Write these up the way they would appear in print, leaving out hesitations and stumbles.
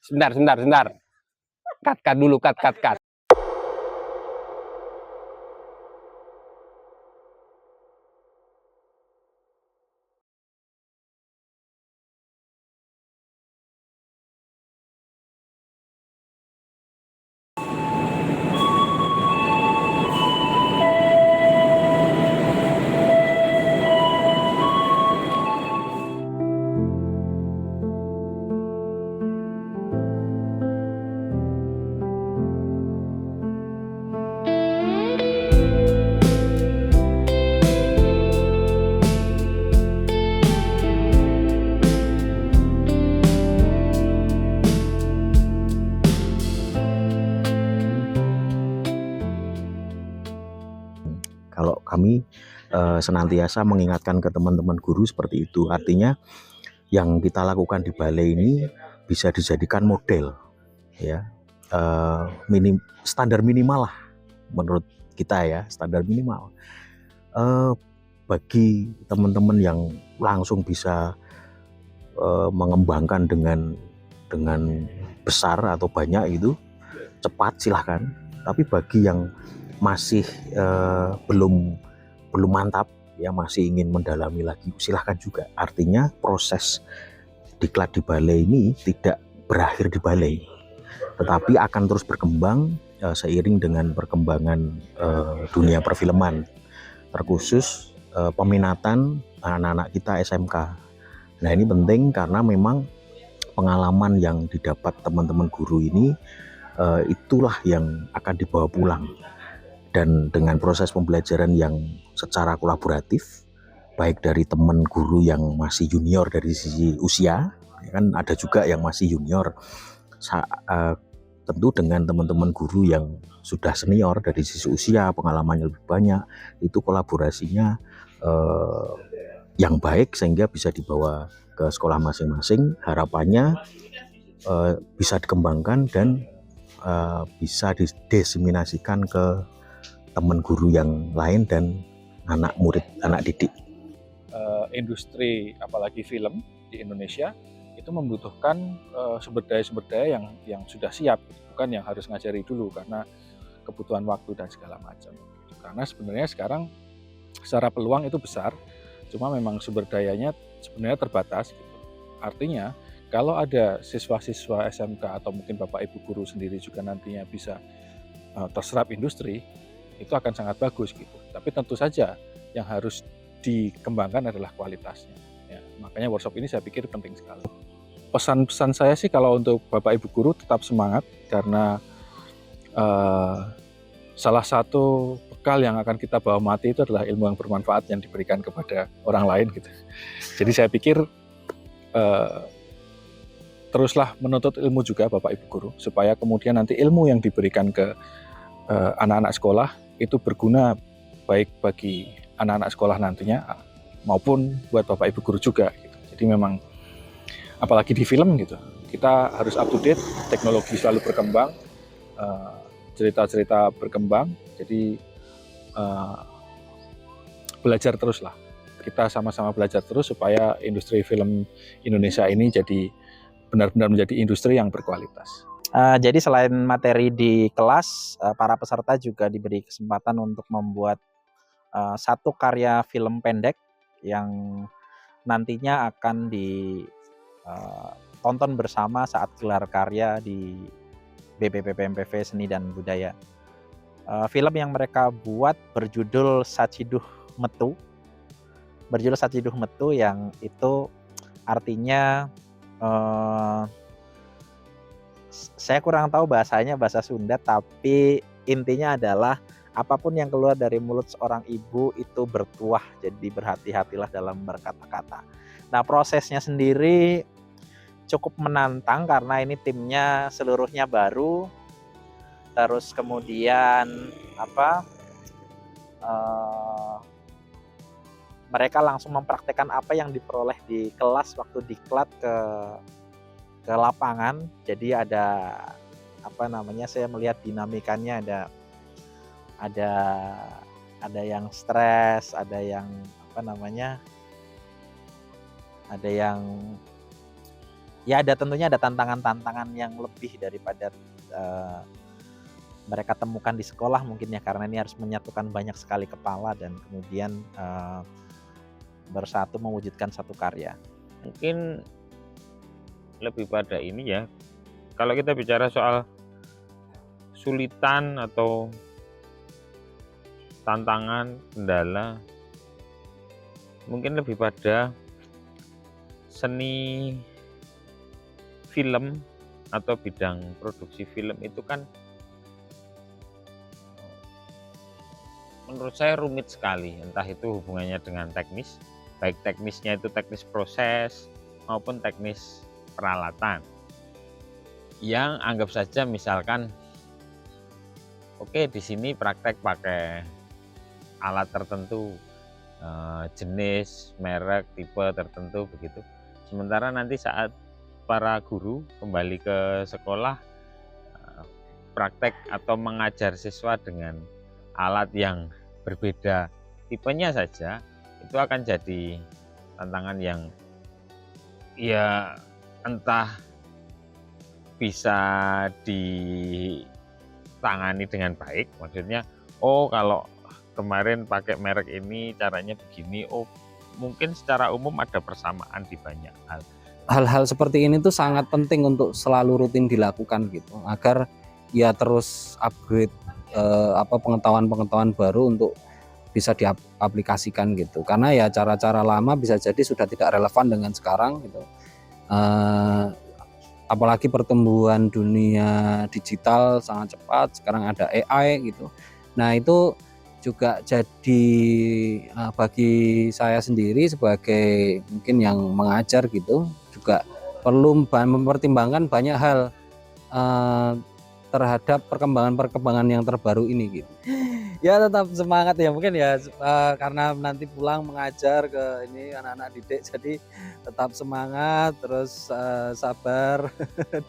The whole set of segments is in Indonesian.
Sebentar. Cut dulu, cut. Kalau kami senantiasa mengingatkan ke teman-teman guru seperti itu. Artinya yang kita lakukan di balai ini bisa dijadikan model, ya, standar minimal lah menurut kita ya, standar minimal bagi teman-teman yang langsung bisa mengembangkan dengan besar atau banyak itu cepat silahkan. Tapi bagi yang masih belum mantap ya, masih ingin mendalami lagi, silahkan juga. Artinya proses diklat di balai ini tidak berakhir di balai, tetapi akan terus berkembang seiring dengan perkembangan dunia perfilman, terkhusus peminatan anak-anak kita SMK. Nah, ini penting karena memang pengalaman yang didapat teman-teman guru ini itulah yang akan dibawa pulang. Dan dengan proses pembelajaran yang secara kolaboratif, baik dari teman guru yang masih junior dari sisi usia, ya kan ada juga yang masih junior, tentu dengan teman-teman guru yang sudah senior dari sisi usia, pengalamannya lebih banyak, itu kolaborasinya yang baik sehingga bisa dibawa ke sekolah masing-masing. Harapannya bisa dikembangkan dan bisa didiseminasikan ke teman guru yang lain dan anak murid, anak didik. Industri apalagi film di Indonesia itu membutuhkan sumber daya yang sudah siap, bukan yang harus ngajari dulu karena kebutuhan waktu dan segala macam. Karena sebenarnya sekarang secara peluang itu besar, cuma memang sumber dayanya sebenarnya terbatas gitu. Artinya kalau ada siswa-siswa SMK atau mungkin Bapak Ibu guru sendiri juga nantinya bisa terserap industri, itu akan sangat bagus gitu. Tapi tentu saja yang harus dikembangkan adalah kualitasnya. Ya, makanya workshop ini saya pikir penting sekali. Pesan-pesan saya sih kalau untuk Bapak Ibu guru tetap semangat karena salah satu bekal yang akan kita bawa mati itu adalah ilmu yang bermanfaat yang diberikan kepada orang lain gitu. Jadi saya pikir teruslah menuntut ilmu juga Bapak Ibu guru supaya kemudian nanti ilmu yang diberikan ke anak-anak sekolah itu berguna baik bagi anak-anak sekolah nantinya maupun buat Bapak Ibu guru juga gitu. Jadi memang apalagi di film gitu, kita harus up to date, teknologi selalu berkembang, cerita-cerita berkembang, jadi belajar terus lah. Kita sama-sama belajar terus supaya industri film Indonesia ini jadi benar-benar menjadi industri yang berkualitas. Jadi selain materi di kelas, para peserta juga diberi kesempatan untuk membuat satu karya film pendek yang nantinya akan ditonton bersama saat gelar karya di BPPMPV Seni dan Budaya. Film yang mereka buat berjudul Saciduh Metu. Yang itu artinya saya kurang tahu bahasanya, bahasa Sunda, tapi intinya adalah apapun yang keluar dari mulut seorang ibu itu bertuah, jadi berhati-hatilah dalam berkata-kata. Nah, prosesnya sendiri cukup menantang karena ini timnya seluruhnya baru, terus kemudian mereka langsung mempraktekkan apa yang diperoleh di kelas waktu diklat ke lapangan. Jadi ada saya melihat dinamikanya, ada yang stres, ada yang ya tentunya ada tantangan-tantangan yang lebih daripada mereka temukan di sekolah mungkin ya, karena ini harus menyatukan banyak sekali kepala dan kemudian bersatu mewujudkan satu karya. Mungkin lebih pada ini ya, kalau kita bicara soal sulitan atau tantangan, kendala, mungkin lebih pada seni film atau bidang produksi film itu kan menurut saya rumit sekali, entah itu hubungannya dengan teknis, baik teknisnya itu teknis proses maupun teknis peralatan. Yang anggap saja misalkan, oke, di sini praktek pakai alat tertentu, jenis, merek, tipe tertentu begitu. Sementara nanti saat para guru kembali ke sekolah, praktek atau mengajar siswa dengan alat yang berbeda tipenya saja, itu akan jadi tantangan yang ya entah bisa ditangani dengan baik, maksudnya oh kalau kemarin pakai merek ini caranya begini, oh mungkin secara umum ada persamaan di banyak hal. Hal-hal seperti ini tuh sangat penting untuk selalu rutin dilakukan gitu, agar ya terus upgrade pengetahuan-pengetahuan baru untuk bisa diaplikasikan gitu. Karena ya cara-cara lama bisa jadi sudah tidak relevan dengan sekarang gitu. Apalagi pertumbuhan dunia digital sangat cepat, sekarang ada AI gitu. Nah itu juga jadi bagi saya sendiri sebagai mungkin yang mengajar gitu, juga perlu mempertimbangkan banyak hal terhadap perkembangan yang terbaru ini gitu. Ya tetap semangat ya, mungkin ya karena nanti pulang mengajar ke ini anak-anak didik, jadi tetap semangat, terus sabar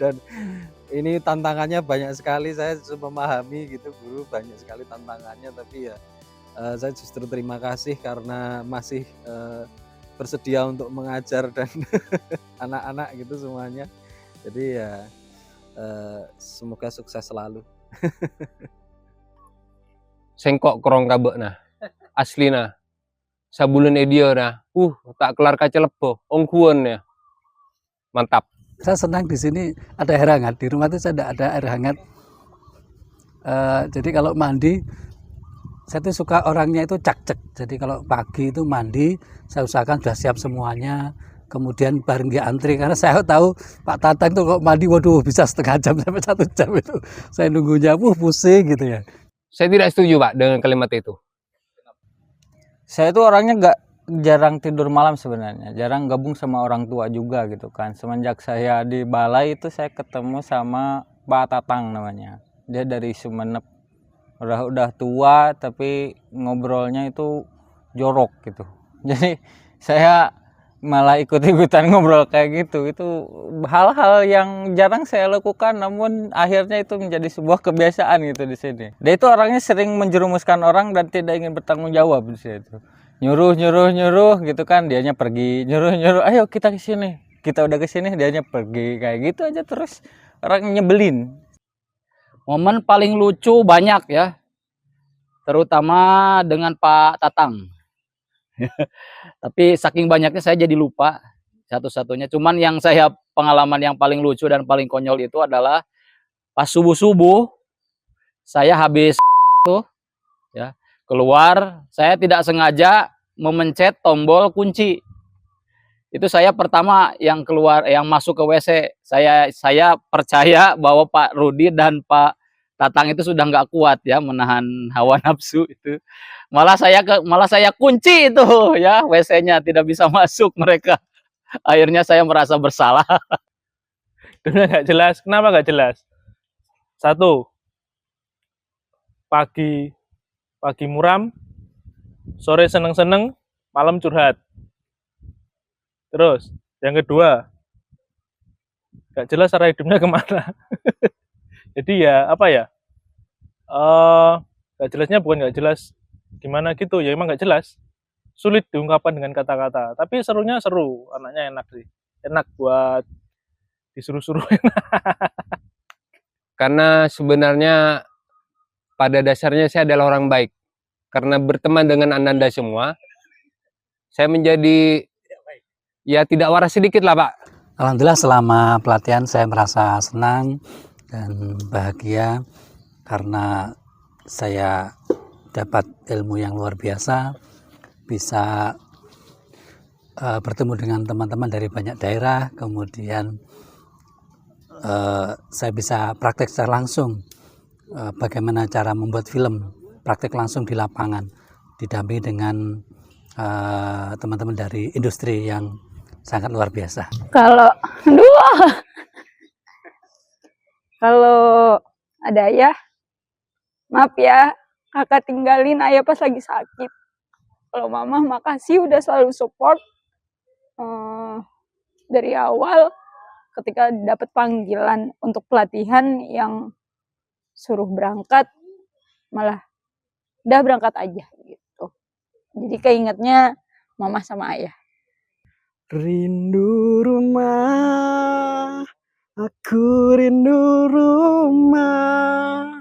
dan ini tantangannya banyak sekali, saya memahami gitu guru, banyak sekali tantangannya, tapi ya saya justru terima kasih karena masih bersedia untuk mengajar dan anak-anak gitu semuanya. Jadi ya semoga sukses selalu. Sengkok kerong kabek nah, asli nah, sabulan edia nah, tak kelar kaca lebo, ongkuan ya, mantap. Saya senang di sini ada air hangat, di rumah itu saya ada air hangat. Jadi kalau mandi, saya tuh suka orangnya itu cak-cek. Jadi kalau pagi itu mandi, saya usahakan sudah siap semuanya. Kemudian bareng dia antri, karena saya tahu Pak Tatang itu kok mandi, waduh bisa setengah jam sampai 1 jam itu. Saya nunggunya, pusing gitu ya. Saya tidak setuju Pak dengan kalimat itu. Saya itu orangnya jarang tidur malam sebenarnya, jarang gabung sama orang tua juga gitu kan. Semenjak saya di balai itu saya ketemu sama Pak Tatang namanya. Dia dari Sumeneb, udah tua tapi ngobrolnya itu jorok gitu. Jadi saya malah ikut-ikutan ngobrol kayak gitu. Itu hal-hal yang jarang saya lakukan, namun akhirnya itu menjadi sebuah kebiasaan gitu di sini. Dia itu orangnya sering menjerumuskan orang dan tidak ingin bertanggung jawab di situ. Nyuruh gitu kan, dianya pergi, nyuruh, ayo kita ke sini. Kita udah ke sini, dianya pergi, kayak gitu aja terus, orang nyebelin. Momen paling lucu banyak ya, terutama dengan Pak Tatang. Tapi saking banyaknya saya jadi lupa satu-satunya. Cuman yang saya pengalaman yang paling lucu dan paling konyol itu adalah pas subuh-subuh saya habis tuh ya, keluar, saya tidak sengaja memencet tombol kunci. Itu saya pertama yang keluar, yang masuk ke WC. Saya percaya bahwa Pak Rudi dan Pak Tatang itu sudah nggak kuat ya menahan hawa nafsu itu. Malah saya kunci itu ya, WC-nya tidak bisa masuk mereka. Akhirnya saya merasa bersalah. Udah nggak jelas. Kenapa nggak jelas? 1, pagi muram, sore seneng-seneng, malam curhat. Terus yang kedua, nggak jelas arah hidupnya kemana. Jadi ya apa ya, nggak jelasnya bukan nggak jelas gimana gitu ya, emang nggak jelas, sulit diungkapkan dengan kata-kata, tapi serunya seru, anaknya enak sih, enak buat disuruh-suruhin. Karena sebenarnya pada dasarnya saya adalah orang baik. Karena berteman dengan Ananda semua, saya menjadi ya tidak waras sedikit lah Pak. Alhamdulillah selama pelatihan saya merasa senang dan bahagia karena saya dapat ilmu yang luar biasa, bisa bertemu dengan teman-teman dari banyak daerah, kemudian saya bisa praktek secara langsung bagaimana cara membuat film, praktek langsung di lapangan, didampingi dengan teman-teman dari industri yang sangat luar biasa. Kalau ada ayah, maaf ya, kakak tinggalin ayah pas lagi sakit. Kalau mama, makasih udah selalu support dari awal ketika dapat panggilan untuk pelatihan yang suruh berangkat, malah udah berangkat aja gitu. Jadi keingetnya mama sama ayah. Rindu rumah, aku rindu rumah.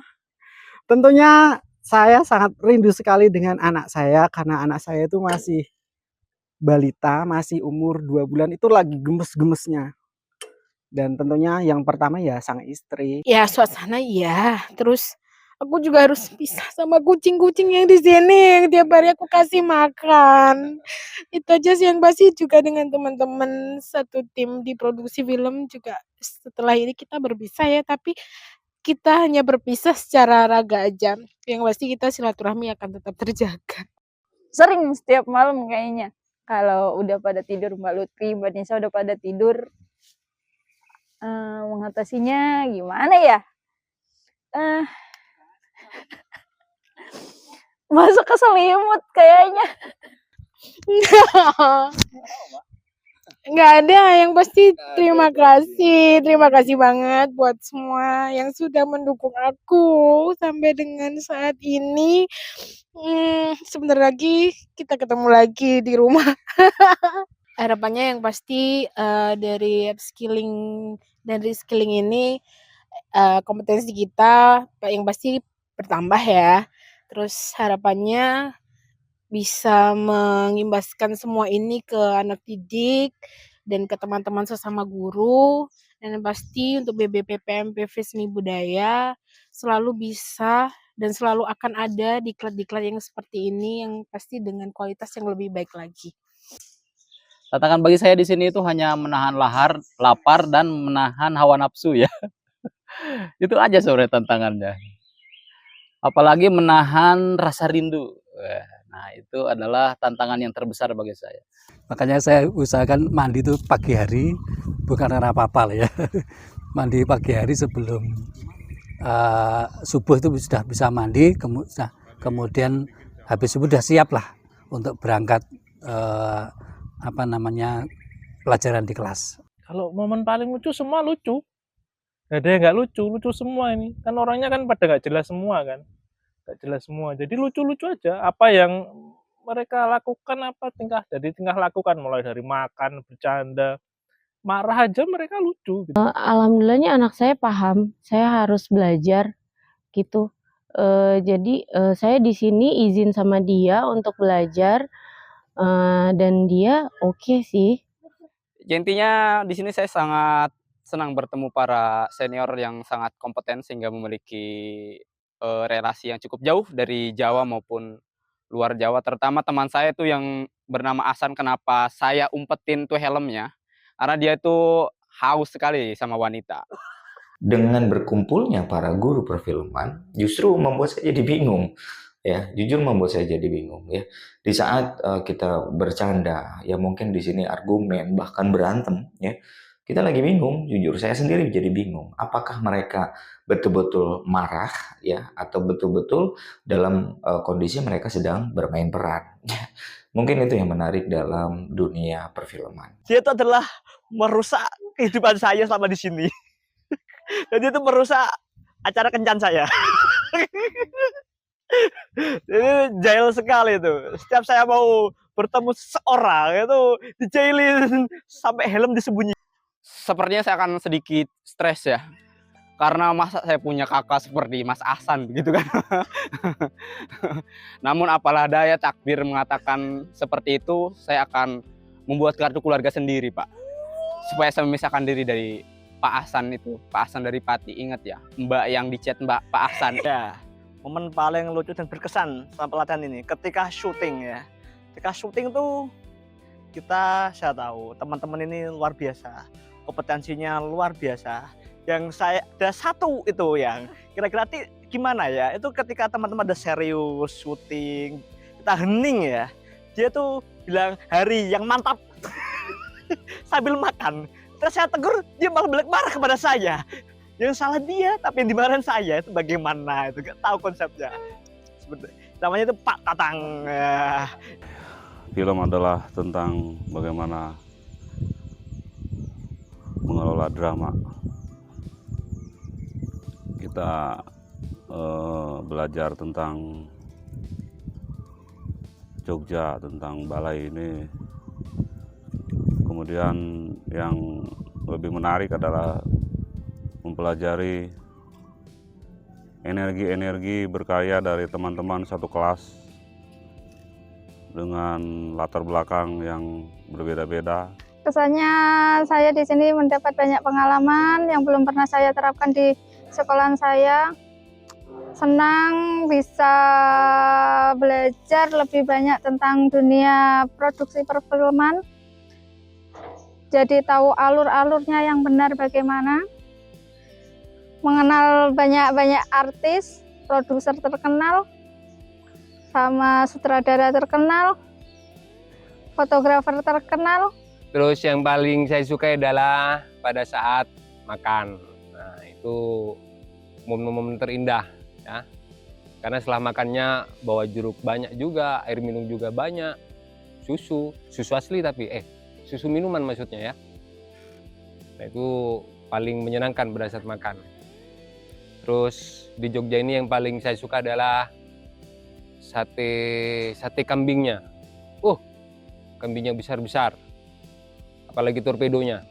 Tentunya saya sangat rindu sekali dengan anak saya karena anak saya itu masih balita, masih umur 2 bulan, itu lagi gemes-gemesnya. Dan tentunya yang pertama ya sang istri. Ya suasana iya, terus aku juga harus pisah sama kucing-kucing yang di sini yang tiap hari aku kasih makan. Itu aja sih yang pasti, juga dengan teman-teman satu tim di produksi film juga setelah ini kita berpisah ya, tapi kita hanya berpisah secara raga aja. Yang pasti kita silaturahmi akan tetap terjaga. Sering setiap malam kayaknya. Kalau udah pada tidur Mbak Lutfi, Mbak Nisa udah pada tidur, mengatasinya gimana ya? Masuk ke selimut kayaknya. Nggak ada, yang pasti terima kasih banget buat semua yang sudah mendukung aku sampai dengan saat ini. Sebentar lagi kita ketemu lagi di rumah. Harapannya yang pasti dari skilling ini kompetensi kita yang pasti bertambah ya. Terus harapannya bisa mengimbaskan semua ini ke anak didik dan ke teman-teman sesama guru, dan yang pasti untuk BBPPM PV Seni Budaya selalu bisa dan selalu akan ada diklat-diklat yang seperti ini yang pasti dengan kualitas yang lebih baik lagi. Tantangan bagi saya di sini itu hanya menahan lapar dan menahan hawa nafsu ya. Itu aja sebenarnya tantangannya. Apalagi menahan rasa rindu. Nah, itu adalah tantangan yang terbesar bagi saya. Makanya saya usahakan mandi itu pagi hari, bukan karena apa-apa ya. Mandi pagi hari sebelum subuh itu sudah bisa mandi, kemudian habis subuh sudah siap lah untuk berangkat pelajaran di kelas. Kalau momen paling lucu semua lucu. Gak ada yang nggak lucu, lucu semua ini. Kan orangnya kan pada nggak jelas semua kan. Nggak jelas semua. Jadi lucu-lucu aja. Apa yang mereka lakukan, apa tingkah lakukan. Mulai dari makan, bercanda, marah aja mereka lucu. Gitu. Alhamdulillahnya anak saya paham. Saya harus belajar gitu. Jadi saya di sini izin sama dia untuk belajar. Dan dia oke sih. Intinya di sini saya sangat senang bertemu para senior yang sangat kompeten sehingga memiliki relasi yang cukup jauh dari Jawa maupun luar Jawa. Terutama teman saya itu yang bernama Asan, kenapa saya umpetin tuh helmnya, karena dia itu haus sekali sama wanita. Dengan berkumpulnya para guru perfilman justru membuat saya jadi bingung. Ya, jujur membuat saya jadi bingung ya. Di saat kita bercanda, ya mungkin di sini argumen bahkan berantem ya. Kita lagi bingung, jujur saya sendiri jadi bingung. Apakah mereka betul-betul marah ya atau betul-betul dalam kondisi mereka sedang bermain peran. Mungkin itu yang menarik dalam dunia perfilman. Dia itu adalah merusak kehidupan saya selama di sini. Dan itu merusak acara kencan saya. Ini jahil sekali itu. Setiap saya mau bertemu seseorang itu dijailin sampai helm disembunyikan. sepertinya saya akan sedikit stres ya. Karena masa saya punya kakak seperti Mas Ahsan begitu kan. Namun apalah daya, takdir mengatakan seperti itu, saya akan membuat kartu keluarga sendiri, Pak. Supaya saya memisahkan diri dari Pak Ahsan itu. Pak Ahsan dari Pati, ingat ya, Mbak yang di chat Mbak Pak Ahsan. Ya, momen paling lucu dan berkesan selama pelatihan ini ketika syuting ya. Ketika syuting tuh saya tahu teman-teman ini luar biasa, kompetensinya luar biasa. Yang saya ada satu itu yang kira-kira gimana ya, itu ketika teman-teman ada serius syuting, kita hening ya, dia tuh bilang hari yang mantap sambil makan. Terus saya tegur, dia malah balik marah kepada saya. Yang salah dia, tapi yang dimarahin saya. Itu bagaimana? Itu gak tahu konsepnya. Namanya itu Pak Tatang. Film adalah tentang bagaimana mengelola drama. Kita belajar tentang Jogja, tentang balai ini. Kemudian yang lebih menarik adalah mempelajari energi-energi berkarya dari teman-teman satu kelas dengan latar belakang yang berbeda-beda. Kesannya saya di sini mendapat banyak pengalaman yang belum pernah saya terapkan di sekolahan saya. Senang bisa belajar lebih banyak tentang dunia produksi perfilman. Jadi tahu alur-alurnya yang benar bagaimana. Mengenal banyak-banyak artis, produser terkenal, sama sutradara terkenal, fotografer terkenal. Terus yang paling saya suka adalah pada saat makan. Nah, itu momen-momen terindah ya. Karena setelah makannya bawa jeruk banyak juga, air minum juga banyak, susu asli tapi susu minuman maksudnya ya. Nah, itu paling menyenangkan pada saat makan. Terus di Jogja ini yang paling saya suka adalah sate kambingnya. Kambingnya besar-besar. Apalagi torpedonya.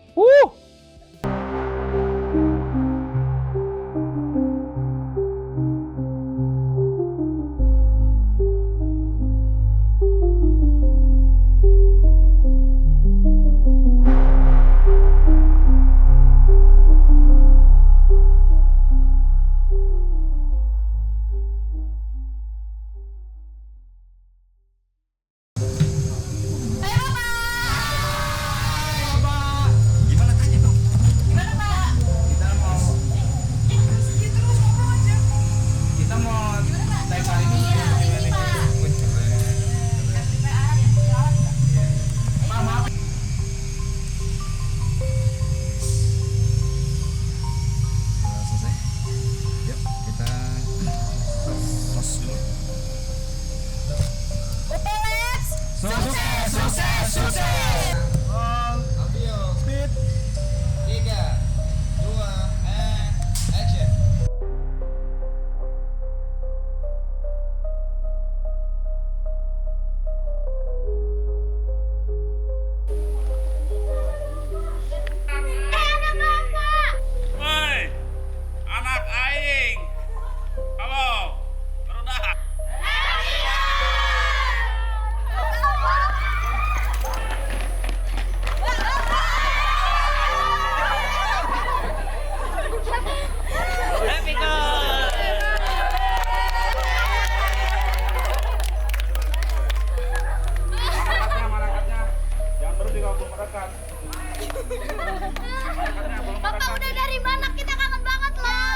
Bapak udah dari mana? Kita kangen banget loh.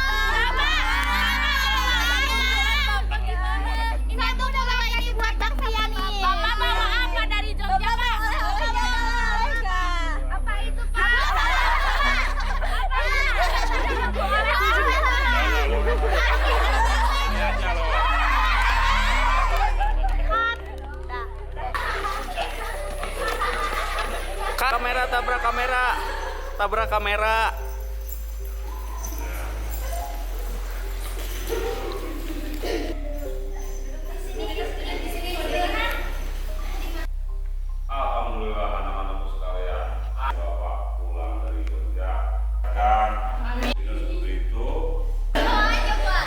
Ini tuh udah bawa ini buat bakpia nih. Bapak bawa apa dari Jogja, Pak? Apa itu, Pak? Kamera, tabrak kamera. Tabrak kamera.